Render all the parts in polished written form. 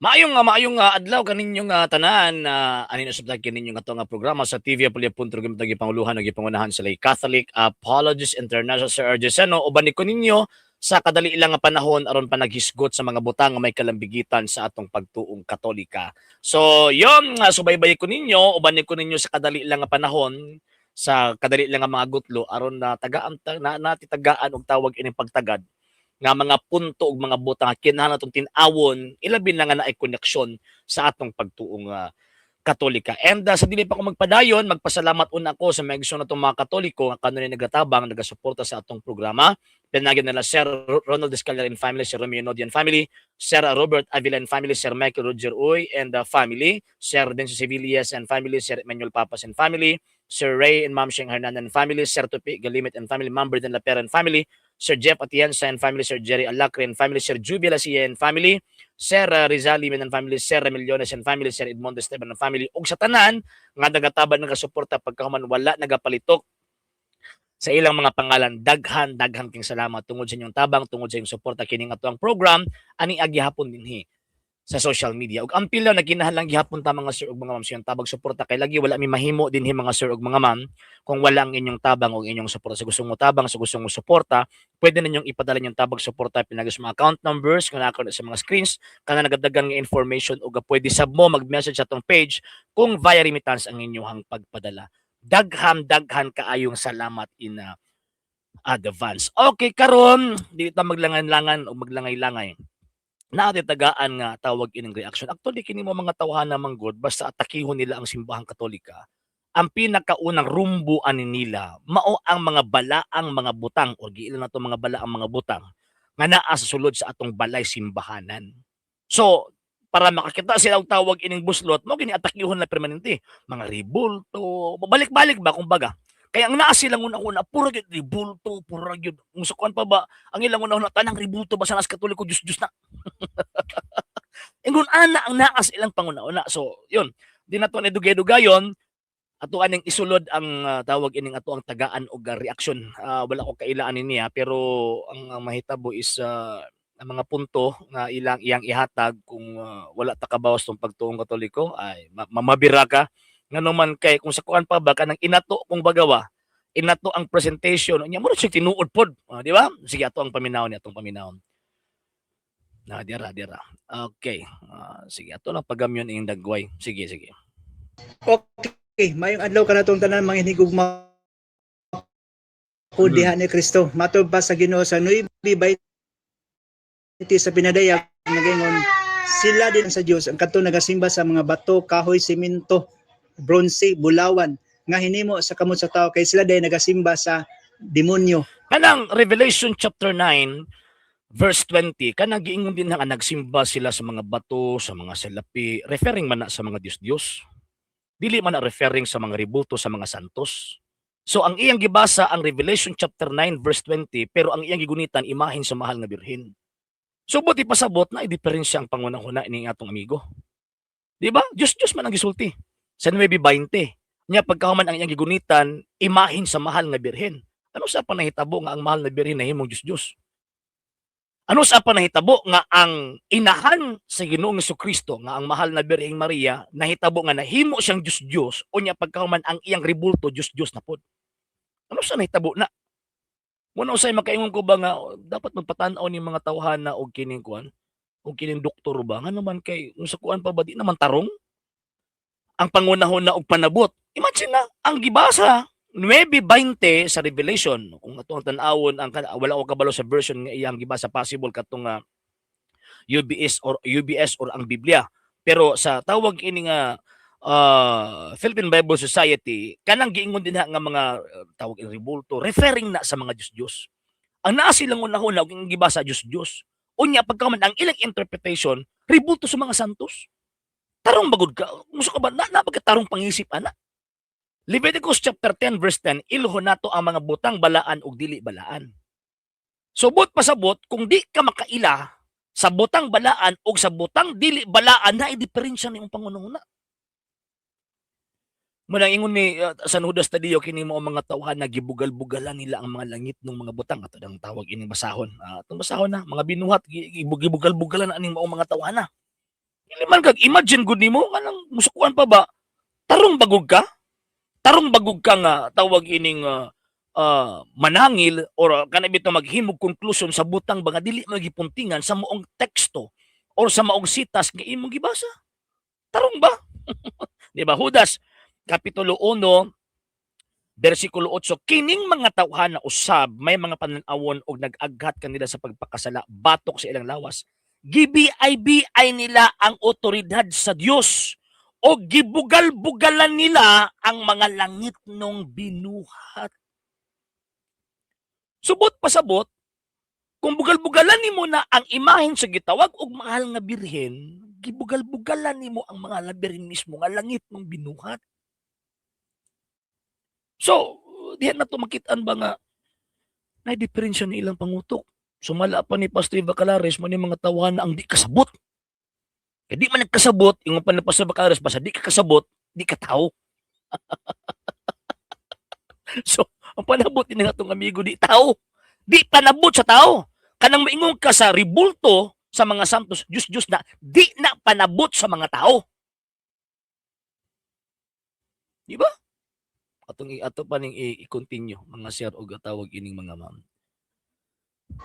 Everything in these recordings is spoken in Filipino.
Maayong adlaw kaninyong tanan anin usab kaninyong ato nga programa sa TV Apolyo.com tagi panguluhan ug pangunahan sa Lay Catholic Apologists International Sir Argesano uban ni ninyo sa kadali ilang nga panahon aron pa naghisgot sa mga butang nga may kalambigitan sa atong pagtuong Katolika. So, yon nga subaybay ko ninyo uban ni ninyo sa kadali ilang nga panahon sa kadali ilang nga mga gutlo aron na tagaan na natitagaan og tawag ining pagtagad nga mga punto ug mga butang nga kinahanglan natong tin-awon ilabi na nga naay koneksyon sa atong pagtuong Katolika. And sa dili pa ko magpadayon, magpasalamat una ko sa mga igsoon natong mga Katoliko nga kanunay nagatabang, nagasuporta sa atong programa. Pinagyan nila Sir Ronald Escalera and family, Sir Romeo Nodian family, Sir Robert Avila and family, Sir Michael Roger Uy and family, Sir Denso Sevillas and family, Sir Emmanuel Papas and family, Sir Ray and Ma'am Sheng Hernan and family, Sir Tupi Galimit and family, Ma'am Berden Lapera and family, Sir Jeff Atienza and family, Sir Jerry Alacre and family, Sir Jubila Sia and family, Sir Rizali and family, Sir Remiliones and family, Sir Edmondo Esteban and family, ug sa tanan nga nagataban nagasuporta pagkahuman wala nagapalitok sa ilang mga pangalan, daghan king salamat tungod sa inyong tabang, tungod sa inyong suporta kining ato ang program ani agyahapon dinhi sa social media. Ug ampil lang nagkinahanglan gihapon ta mga sir ug mga ma'am sa inyong tabang suporta kay lagi wala mi mahimo dinhi mga sir ug mga ma'am kung wala ang inyong tabang ug inyong suporta. Sa gusto mo tabang, sa gusto mo suporta, pwede ninyong ipadala inyong tabang suporta pinagis mga account numbers kung nako sa mga screens kana nagadagan nga information ug pwede sab mo mag-message sa atong page kung via remittance ang inyong pagpadala. Daghan kaayong salamat in advance. Okay, karon di ta maglangan-langan o maglangay-langay naati tagaan nga tawag ining reaction. Actually kini mo mga tawhana manggod basta atakihon nila ang simbahang Katolika. Ang pinakaunang rumbuan nila mao ang mga balaang mga butang o giilan nato mga balaang mga butang nga naa sa sulod sa atong balay simbahanan. So, para makakita sila og tawag ining buslot mo gini atakihon na permanente. Mga ribulto, balik-balik ba kumbaga. Kaya ang naa silang una-una puro gyud ribulto, puro gyud. Musukan pa ba ang ilang una-una tanang ribulto ba sa nas Katoliko Diyos na. Ingon ana ang naas ilang panguna-una. So, yun. Di na to edugay-dugayon ato aning isulod ang tawag ining ato ang tagaan og reaksyon. Wala ko kailaan niya pero ang mahitabo is ang mga punto nga iyang ihatag kung wala ta kabawas tong pagtuong Katoliko ay mamabira ka nganuman kay kung sa kuan pa ba kanang inato kung bagawa inato ang presentation nya mo siya tinuod pod di ba sige ato ang paminawon atong paminawon na dira okay sige ato lang pagamyon ing dagway sige Okay, mayong adlaw ka na itong tanan mga hinigugma ko diha ni Kristo. Matod pa sa Ginoo sa 9:20 sa pinadayag nagingon sila din sa Dios ang kadto nagasimba sa mga bato, kahoy, simento, bronze, bulawan nga hinimo sa kamot sa tao kay sila din nagasimba sa demonyo. Kanang Revelation chapter 9 verse 20 kanang giingon din nga nagsimba sila sa mga bato, sa mga salapi, referring man na sa mga Dios. Dili man na referring sa mga ribulto sa mga santos. So ang iyang gibasa ang Revelation chapter 9 verse 20 pero ang iyang gigunitan imahin sa mahal nga birhen. So buti pasabot na i-diferensya ang pangunahuna ni atong amigo. Di ba? Diyos man ang gisulti. Sa 9:20. Nya pagkahuman ang iyang gigunitan imahin sa mahal nga birhen. Ano sa panahitabo nga ang mahal na birhen nahimong Diyos? Ano sa panahitabo nga ang inahan sa Ginoong Jesucristo nga ang mahal na Birheng Maria nahitabo nga nahimo siyang Diyos unya pagkahuman ang iyang ribulto Diyos na pod. Ano sa nahitabo na? Muna usay makaingon ko ba nga dapat magpatan-aw ni mga tawhana og kining kuan og kining doktor ba nga naman kay unsa kuan pa ba di naman tarong ang pangunahon na og panabot. Imagine na ang gibasa 9:20 sa Revelation kung atong tan-awon ang wala ko kabalo sa version nga iyang gibasa possible katong UBS or ang Biblia. Pero sa tawag ini nga Philippine Bible Society kanang giingon din nga mga tawag ini ribulto referring na sa mga Diyos. Ang naa silang unahuna og gibasa Diyos. Unya pagkaman ang ilang interpretation ribulto sa mga santos. Tarong bagod ka. Muso ka ba na tarong pangisip ana? Leviticus chapter 10 verse 10, ilho nato ang mga butang balaan ug dili balaan. So but pasabot kung di ka makaila sa butang balaan ug sa butang dili balaan na i-diferensya nimong pangunahuna. Muna ingon ni San Judas Tadeo kini mo mga tawhan na gibugal-bugalan nila ang mga langit ng mga butang ato dang tawag ining basahon. Atong basahon na mga binuhat gibugal-bugalan aning mga tawhan na. Dili man kag imagine gud nimo kanang musukuan pa ba? Tarong bagog ka? Tarong bagog ka nga tawag ining manangil or kana bitaw maghimog conclusion sa butang ba nga dili magipuntingan sa moong teksto or sa maong sitas nga imong gibasa. Tarong ba? Di ba? Judas kapitulo 1 bersikulo 8, kining mga tawhan na usab may mga panan-awon og nag-aghat kanila sa pagpakasala batok sa ilang lawas. Gibiay-biay nila ang otoridad sa Dios o gibugal-bugalan nila ang mga langit nung binuhat. Subot pasabot, kung bugal-bugalan nimo na ang imahen sa gitawag og mahal nga birhen, gibugal-bugalan nimo ang mga labirin mismo nga langit nung binuhat. So, diyan na to makitaan ba nga na diferensya ni ilang pangutok. Sumala pa ni Pastor Eva Calares mo ni mga tawhan ang di kasabot. Kaya di man nagkasabot, yung pa ni Pastor Eva Calares, basta di ka kasabot, di ka tao. So, ang panabot ni nga itong amigo, di tao. Di panabot sa tao. Kanang maingon ka sa ribulto sa mga santos, Diyos na, di na panabot sa mga tao. Di ba? Ato pa ning i-continue mga sir o tawag ining mga ma'am.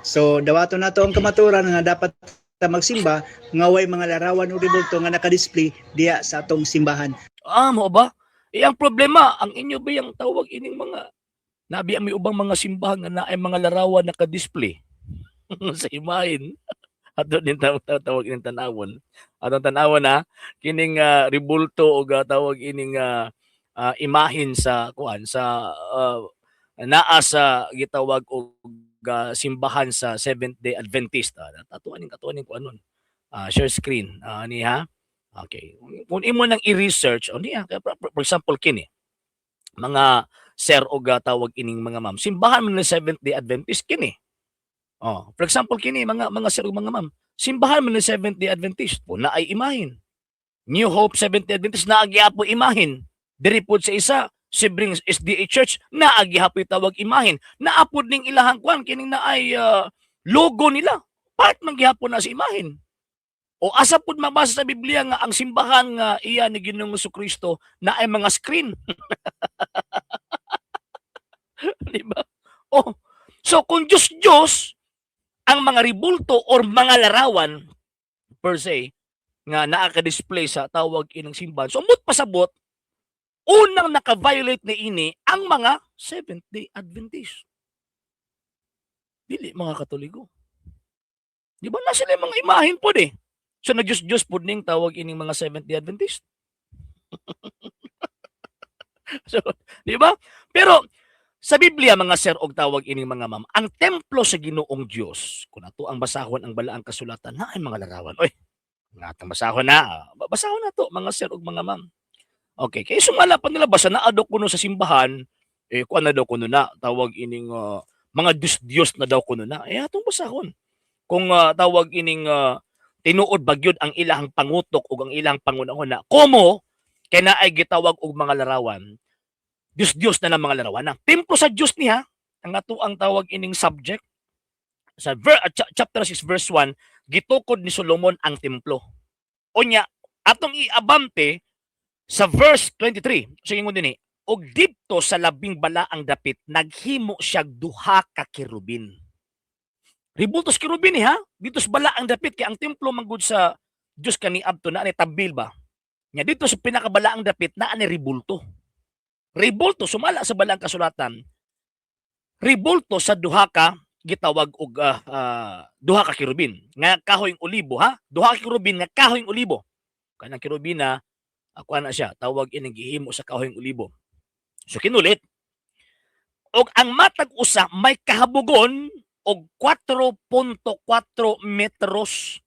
So dawato na to ang kamaturan nga dapat ta magsimba nga way mga larawan o ribulto nga naka-display diya sa atong simbahan. Mo ba? Ang problema, ang inyo ba yung tawag ining mga nabi ang may ubang mga simbahan nga naay mga larawan naka-display sa imahin. Ato din tawag ining tanawon. Atong tanawon na kining ribulto o tawag ining imahin sa kuan sa naa sa gitawag og simbahan sa Seventh-day Adventist. Atuanin ko anon. Share screen ni ha. Okay. Kung imo nang i-research niya, for example kini mga sir o tawag ining mga ma'am. Simbahan man ng Seventh-day Adventist kini. For example kini mga sir o mga ma'am. Simbahan man ng Seventh-day Adventist po na ay imahin. New Hope Seventh-day Adventist na agyapo imahin. Diri pod sa isa Sibrings SDA Church na agihapoy tawag imahin. Naapod ning ilahang kwan kining na ay logo nila. Part man gihapon na sa imahin. O asa pod mabasa sa Biblia nga ang simbahan nga iya ni Ginoong Jesucristo na ay mga screen. Di ba? So kung Diyos ang mga ribulto or mga larawan per se nga naaka-display sa tawag inang simbahan. So mut pasabot unang naka-violate ni ini ang mga Seventh-day Adventist. Dili mga Katoliko. Di ba na sila mga imahin po eh. So nag-Diyos po ning tawag ining mga Seventh-day Adventist. So, di ba? Pero sa Biblia mga sir og tawag ining mga ma'am, ang templo sa Ginoong Dios, kung ato ang basahon ang balaang kasulatan na ay mga larawan. Oy, nga atong basahon na. Basahon na to mga sir og mga ma'am. Okay, kaya sumala pa nila basta naadok kuno sa simbahan, kuan na daw kuno na, tawag ining mga Diyos na daw kuno na. Atong basahon. Kung tawag ining tinuod bagyod ang ilahang pangutok o ang ilahang pangunahon na, komo, kaya na ay gitawag og mga larawan, Diyos na ng mga larawan na. Templo sa Diyos niya, ang ato ang tawag ining subject, sa chapter 6 verse 1, gitukod ni Solomon ang templo. O niya, atong iabante, sa verse 23, so ingon din og didto sa labing balaang dapit, naghimo siya duha ka kirubin. Ribultos kirubin ha? Dito sa balaang dapit, kaya ang templo manggod sa Diyos kaniadto na ni tabil ba? Nya dito sa pinakabalaang dapit, na ni ribulto. Ribulto, sumala sa balaang kasulatan, ribulto sa duha ka, gitawag og duha ka kirubin. Nga kahoyng olibo ha? Duha ka kirubin nga kahoyng olibo. Kanang kirubin na ako na siya, tawag inang gihimo sa kahoyng olibo. So kinulit, og ang matag usa may kahabugon og 4.4 metros.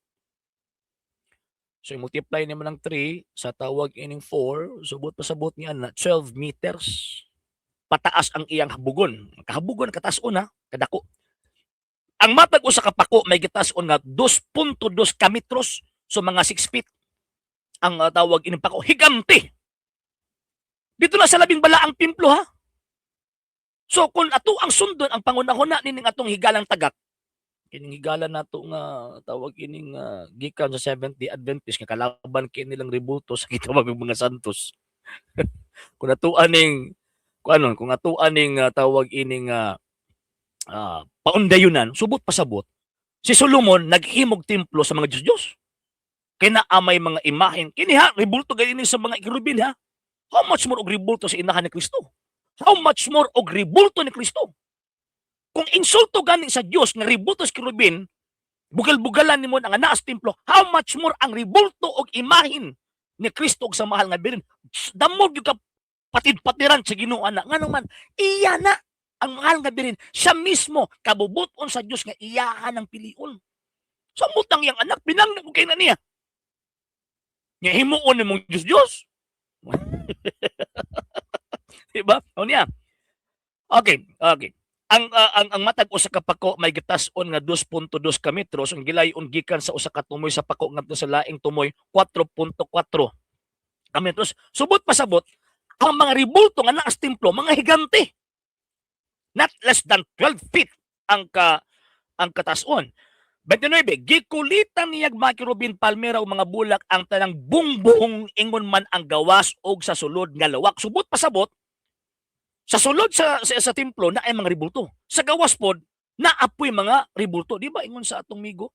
So multiply naman ng 3 sa tawag ining 4, subot pasabot niya na 12 meters. Pataas ang iyang habugon. Kahabugon kataas-on ha, kadako. Ang matag usa ka pako may gitaas-on nga 2.2 ka metros, so mga 6 feet. Ang tawag ining pako, higanti. Dito na sa labing balaang templo ha. So kung ato ang sundon ang pangunahon na nining atong higalang tagak, kining higala nato nga tawag kining gikan sa Seventh-day Adventist nga kalaban kini nilang rebulto sa gitawag mga santos. Kung natuan ning kuanon, kung natuan ning tawag ining paundayunan, subot pasabot, si Solomon naghimog templo sa mga Diyos-Diyos. Kay naa may mga imahen. Kini ha, rebulto gani sa mga kerubin ha. How much more og rebulto sa inahan ni Kristo? How much more og rebulto ni Kristo? Kung insulto gani sa Dios nga rebulto sa kerubin, bugal-bugalan nimo ang anaas templo, how much more ang rebulto og imahen ni Kristo og sa mahal nga birin. Damo gyud ka patid-patiran sa Ginoo ana. Ngano man, iya na ang mahal nga birin. Siya mismo kabubuton sa Dios nga iyahan ang pilion. Sa mutang yang anak pinangna ko kay na niya. Nga himuon ni mong Diyos. Diba? O niya. Okay. Ang matag usa ka pako may gitas-on nga 2.2 ka metros, ang gilayon gikan sa usa ka tumoy sa pako ngadto sa laing tumoy 4.4 ka metros. Subot pasabot ang mga rebulto nga naa sa templo mga higante. Not less than 12 feet ang katas-on. 29, gikulitan niyag mga kirubin palmera o mga bulak ang tanang bungbong ingon man ang gawas og sa sulod nga lawak. Subot pasabot, sa sulod sa templo na ay mga ribulto. Sa gawas pod, naapoy mga ribulto. Di ba ingon sa atong migo?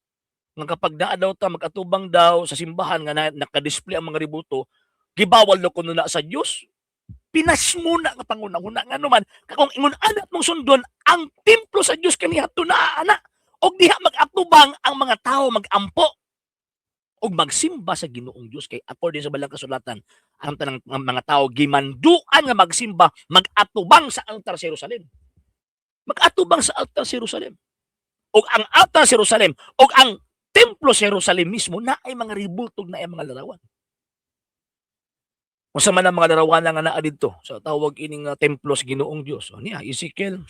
Nga kapag naa daw ta, mag-atubang daw sa simbahan nga nakadisplay ang mga ribulto, gibawal daw kuno na sa Dios. Pinas muna nga pangunahuna nga naman, kung ingon anak mong sundon, ang templo sa Dios kaniadto na ana. Og diha mag-atubang ang mga tao magampo og magsimba sa Ginoong Dios kay according sa balang kasulatan ang tanang mga tao gimanduan nga magsimba mag-atubang sa altar sa Jerusalem. Mag-atubang sa altar sa Jerusalem. Og ang altar sa Jerusalem og ang templo sa Jerusalem mismo na ay mga ribultog na ay mga larawan. Unsa man ang mga larawan nga naa didto sa tawag ining templo sa Ginoong Dios. O niya Ezekiel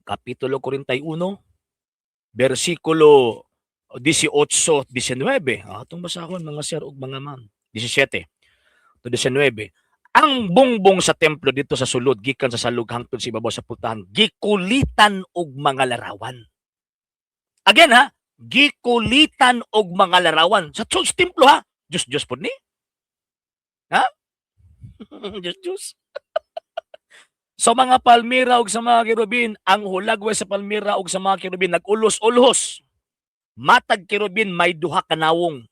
kapitulo 41 versikulo 18-19. Atong basahon mga sir ug mga ma'am. 17 to 19. Ang bungbong sa templo dito sa sulod gikan sa salug hangtod sa ibabaw sa pultahan gikulitan og mga larawan. Again ha, gikulitan og mga larawan sa templo ha. Diyos pod ni. Ha? Diyos. Sa mga palmira ug sa mga kerubin, ang hulagway sa palmira ug sa mga kerubin nag-ulos-ulos. Matag kerubin may duha ka nawong.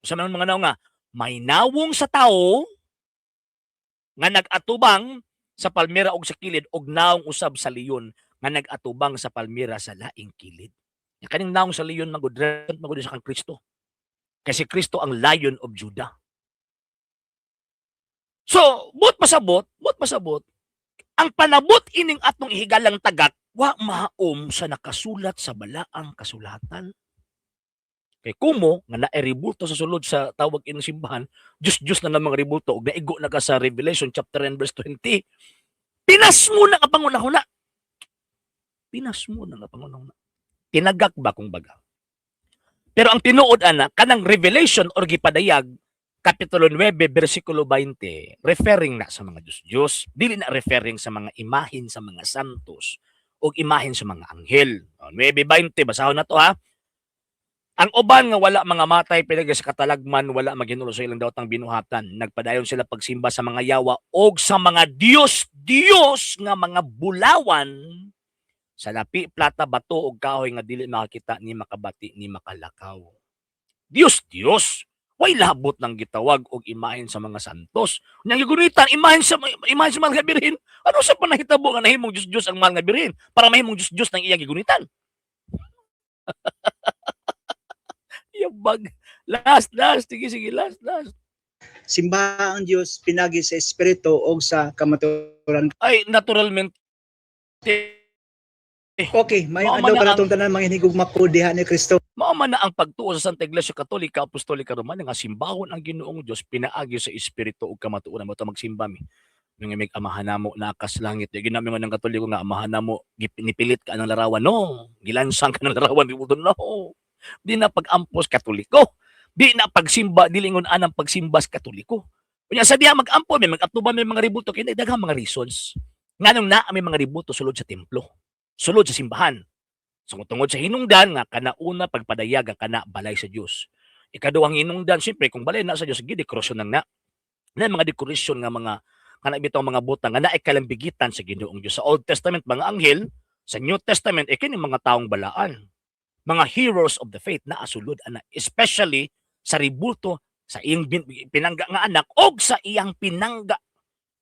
Sa mga nawong nga, may nawong sa tao nga nag-atubang sa palmira ug sa kilid ug nawong usab sa leon nga nag-atubang sa palmira sa laing kilid. Kaning nawong sa leon magudrent magud sa kang Kristo. Kasi Kristo ang Lion of Judah. So, but pasabot, ang panabot ining atong ihigalang tagat, wa maom sa nakasulat sa balaang kasulatan. Kay kumo, nga na-ribulto sa sulod sa tawag ining simbahan, Diyos na namang ribulto, og naigo na ka sa Revelation chapter 10 verse 20, pinas mo na nga pangunahuna. Pinas mo na nga pangunahuna. Tinagak ba kung baga? Pero ang tinuod ana, kanang Revelation or gipadayag, Kapitulo 9, versikulo 20, referring na sa mga Diyos-Diyos, dili na referring sa mga imahin sa mga santos o imahin sa mga anghel. 9:20, basahon na to ha. Ang uban nga wala mga matay pinagi sa katalagman, wala maginulo sa ilang dawtang binuhatan. Nagpadayon sila pagsimba sa mga yawa o sa mga Diyos nga mga bulawan sa lapi, plata, bato o kahoy nga dili makakita ni makabati ni makalakaw. Diyos. Way labot ng gitawag og imahen sa mga santos. Unyang gigunitan imahen sa mahal nga birhen. Ano sa panahitabo nga nahimong Diyos ang mahal nga birhen para mahimong Diyos ng iyang gigunitan? Yabag. Last. Sige, last. Simbahan ang Dios pinagi sa espiritu o sa kamaturan. Ay, naturalmente. Okay, may ano ka na itong tanan mga hinigugma ko diha ni Kristo. Mao man na ang pagtuo sa Santa Iglesia Katolika, Apostolika Romana nga simbahon ang Ginoong Dios pinaagi sa espiritu ug kamatuoran mo ta magsimba mi. Nga may amahan namo nakas langit. Ginami man ng Katoliko nga amahan namo ginipilit ka ng larawan. No, gilansang ka ng larawan no. Di na pag-ampos Katoliko. Di na pagsimba dilingon anang pagsimba sa Katoliko. Kunya sa diha mag-ampo may mag-atuba may mga ribulto kay daghang mga reasons. Nganong naa may mga ribulto sulod sa templo. Sulod sa simbahan. So tungod sa hinungdan nga kanauna pagpadayag ang kana balay sa Dios. Ikaduhang hinungdan siyempre kung balay na sa Dios gid dekorasyon nang na mga dekorasyon nga mga kana bitong mga butang nga naay kalambigitan sa Ginoong Dios. Sa Old Testament mga anghel, sa New Testament kini mga taong balaan. Mga heroes of the faith na asulod ana especially sa ribulto sa iyang pinangga nga anak og sa iyang pinangga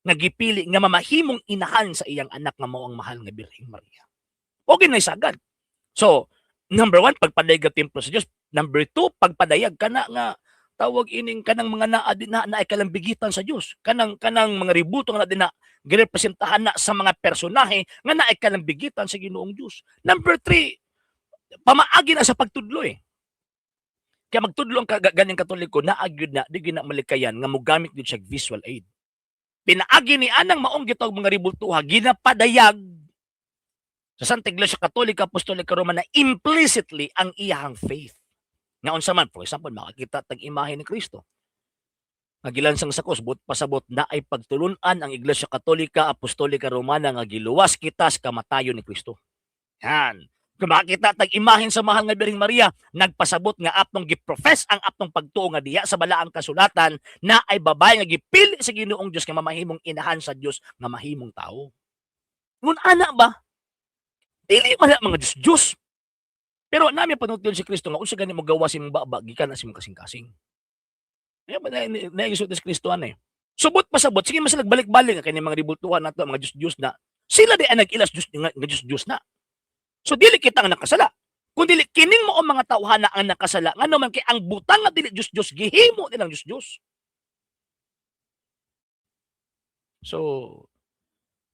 nga gipili nga mamahimong inahan sa iyang anak nga mao ang mahal nga Birheng Maria. O ginaysagad. So, number one, pagpadayag sa templo sa Dios. Number two, pagpadayag kana nga tawag ining kanang mga naay kalambigitan sa Dios. Kanang mga ribulto nga na girepresentahan na sa mga personahe nga naay kalambigitan sa Ginoong Dios. Number three, pamaagi na sa pagtudlo eh. Kaya magtudlo ang ganing Katoliko na agyud na di gyud na malikayan nga mogamit gyud siya visual aid. Pinaagi ni anang maong gitawag mga ribultuha ginapadayag sa Santa Iglesia Katolika Apostolika Romana implicitly ang iyahang faith. Nga unsa man, for example, makakita tag imahe ni Kristo. Nga gilansang sakos but pasabot na ay pagtulunan ang Iglesia Katolika Apostolika Romana nga giluwas kita sa kamatayon ni Kristo. Yan. Kung makakita tag imahen sa mahal nga Birheng Maria, nagpasabot nga aptong giprofess ang aptong pagtuo nga diya sa balaang kasulatan na ay babae nga gipili sa Ginoong Dios nga mamahimong inahan sa Dios nga mahimong tao. Ngun ana ba? Dili man mga Diyos. Pero nami panutyon si Kristo nga unsa gani mo gawa si mong baba gikan na si mong kasing-kasing. Ay ba na isulti si Kristo ani. Subot pasabot sige mas nagbalik-balik nga kini mga ribultuhan nato mga Diyos na. Sila di ang nag-ilas Diyos nga Diyos na. So dili kita nga nakasala. Kung dili kining mo mga tawhana ang nakasala ngano man kay ang butang nga dili Diyos gihimo nilang Diyos. So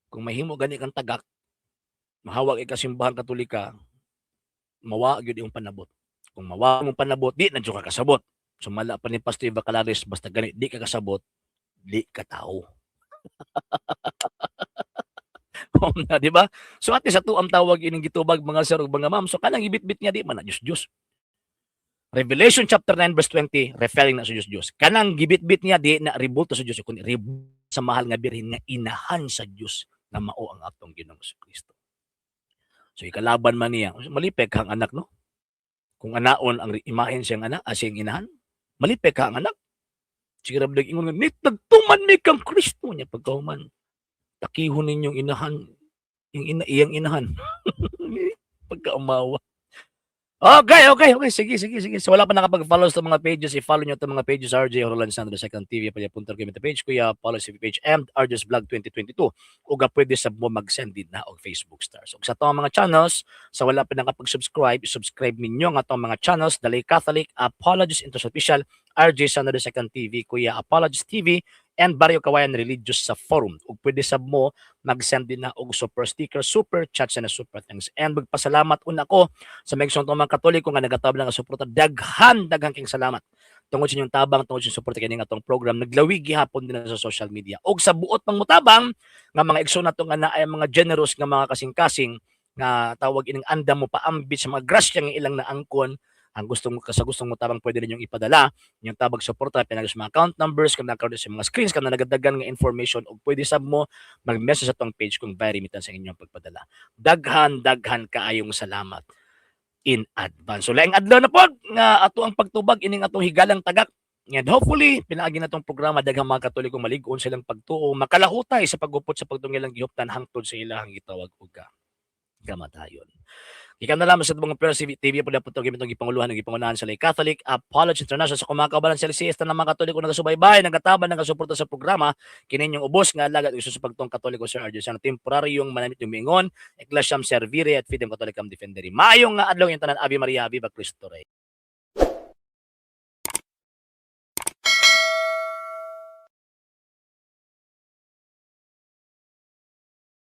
kung mahimo gani kang tagak mahawag ka simbahan Katolika mawa gyud imong panabot. Kung mawa mong panabot di na ka kasabot. Sumala pa ni Pastor Bacalaris basta gani di ka kasabot, di ka tao. Na, di ba? So at least ato ang tawag ining gitubag mga sir ug mga ma'am. So kanang ibitbit niya di man na Diyos. Revelation chapter 9 verse 20 referring na sa Diyos. Kanang gibitbit niya di na ribulto sa Diyos kundi ribulto sa mahal nga birhen nga inahan sa Diyos na mao ang atong Ginoong Kristo. So ikalaban man niya, malipek kang anak no? Kung anaon ang imahen siyang anak, siyang inahan, malipek ka ang anak. Sige rabdag ingon nga, nagtuman mi kang Kristo niya pagkahuman. Takihon ninyong inahan, iyang inahan. Pagkaumawa. Okay. Sige. So wala pa nakapag-follow sa mga pages, i-follow nyo itong mga pages, RJ Roland Sandro, Second TV, palya.com page, kuya, follow si page, and RJ's Vlog 2022. Uga pwede sa mo mag-send din na og Facebook stars. So sa itong mga channels, sa wala pa nakapag-subscribe, subscribe ninyo nga itong mga channels, Dalay Catholic, Apologies Interest Official, RJ Sandro, Second TV, kuya, Apologies TV, and Barrio Kawayan Religious sa forum. Ug pwede sab mo mag-send din na og super sticker, super chats and super thanks. And magpasalamat una ko sa mga mga Katoliko nga nagatabang nga suporta. Daghan king salamat. Tungod sa inyong tabang, tungod sa suporta kini nga atong program, naglawig gihapon din na sa social media. Og sa buot pang mutabang nga mga igsoon nato nga naay mga generous nga mga kasing-kasing nga tawag ining andam mo paambit sa mga grasya nga ilang naangkon. Ang gustong mo tabang pwede ninyong ipadala yung tabag suporta pinag sa mga account numbers kung nakaroon sa mga screens kung nagadagan nga information o pwede sab mo mag-message sa tong page kung very limitan sa inyong pagpadala. Daghan kaayong salamat in advance. So laing adlaw na po nga ato ang pagtubag ining atong higalang tagak. And hopefully pinaagi na tong programa daghang mga Katoliko malig-on silang pagtuo makalahutay sa pagupot sa pagtungilang gihuptan hangtod sa ilahang gitawag og kamatayon. Ikaw na lamang sa mga Pure TV po na po itong ipanguluhan ng ipangunahan sa Lay Catholic Apologies International sa kumakabalan sa LCS na mga Katoliko na kasubaybay, nagkataban, nagkasuporta sa programa, kininyong ubos nga lagat isusupag tong Katoliko Sir RJ sa temporaryong manamit yung mingon, Ecclesiam Servire at Fidem Catholicam Defendere. Maayong nga adlaw yung tanan, Ave Maria, Viva Cristo Rey.